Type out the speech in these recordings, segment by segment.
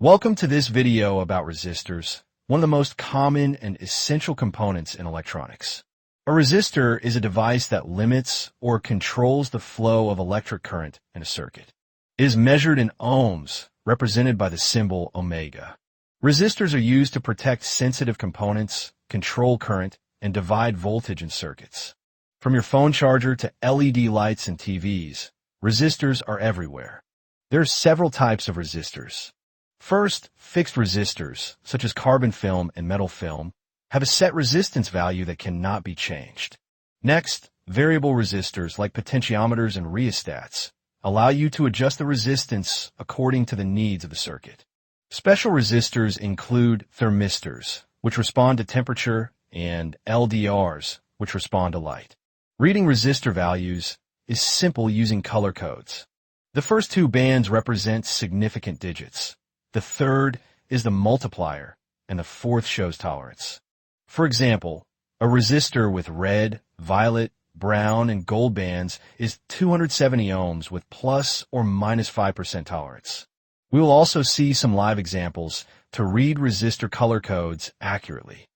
Welcome to this video about resistors, one of the most common and essential components in electronics. A resistor is a device that limits or controls the flow of electric current in a circuit. It is measured in ohms, represented by the symbol omega. Resistors are used to protect sensitive components, control current, and divide voltage in circuits. From your phone charger to LED lights and TVs, resistors are everywhere. There are several types of resistors. First, fixed resistors, such as carbon film and metal film, have a set resistance value that cannot be changed. Next, variable resistors like potentiometers and rheostats allow you to adjust the resistance according to the needs of the circuit. Special resistors include thermistors, which respond to temperature, and LDRs, which respond to light. Reading resistor values is simple using color codes. The first two bands represent significant digits. The third is the multiplier, and the fourth shows tolerance. For example, a resistor with red, violet, brown, and gold bands is 270 ohms with plus or minus 5% tolerance. We will also see some live examples to read resistor color codes accurately.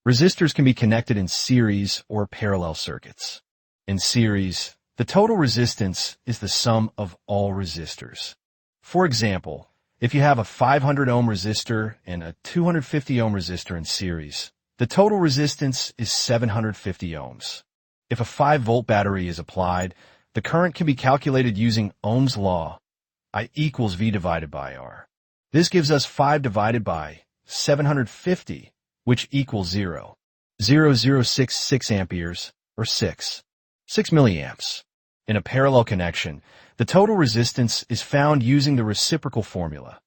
Resistors can be connected in series or parallel circuits. In series, the total resistance is the sum of all resistors. For example, if you have a 500 ohm resistor and a 250 ohm resistor in series, the total resistance is 750 ohms. If a 5-volt battery is applied, the current can be calculated using Ohm's law, I equals V divided by R. This gives us 5 divided by 750, which equals 0.0066 amperes, or 6 milliamps. In a parallel connection, the total resistance is found using the reciprocal formula.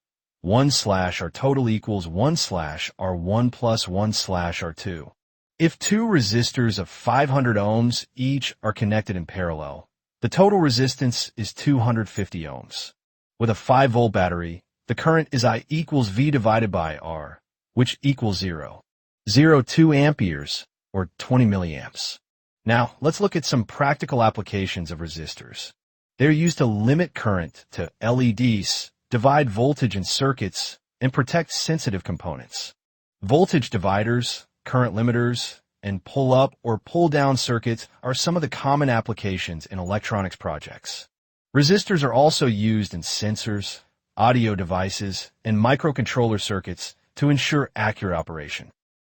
1/R total equals 1/R1 plus 1/R2. If two resistors of 500 ohms each are connected in parallel, the total resistance is 250 ohms. With a 5-volt battery, the current is I equals V divided by R, which equals 0.02 amperes, or 20 milliamps. Now, let's look at some practical applications of resistors. They're used to limit current to LEDs, divide voltage in circuits, and protect sensitive components. Voltage dividers, current limiters, and pull-up or pull-down circuits are some of the common applications in electronics projects. Resistors are also used in sensors, audio devices, and microcontroller circuits to ensure accurate operation.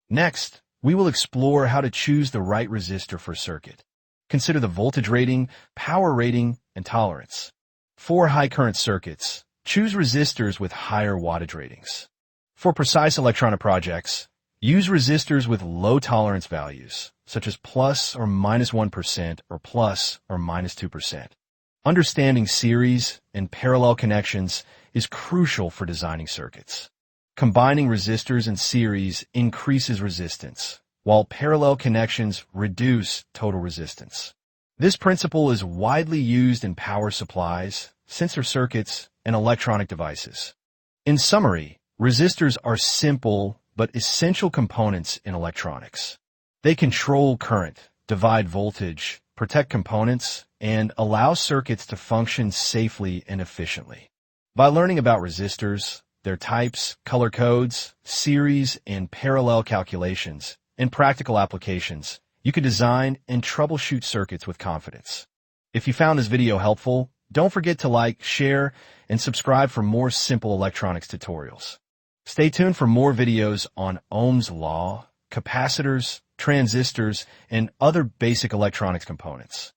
Next, we will explore how to choose the right resistor for a circuit. Consider the voltage rating, power rating, and tolerance. For high-current circuits, choose resistors with higher wattage ratings. For precise electronic projects, use resistors with low tolerance values, such as plus or minus 1% or plus or minus 2%. Understanding series and parallel connections is crucial for designing circuits. Combining resistors in series increases resistance, while parallel connections reduce total resistance. This principle is widely used in power supplies, sensor circuits, and electronic devices. In summary, resistors are simple but essential components in electronics. They control current, divide voltage, protect components, and allow circuits to function safely and efficiently. By learning about resistors, their types, color codes, series, and parallel calculations, and practical applications, you can design and troubleshoot circuits with confidence. If you found this video helpful, don't forget to like, share, and subscribe for more simple electronics tutorials. Stay tuned for more videos on Ohm's law, capacitors, transistors, and other basic electronics components.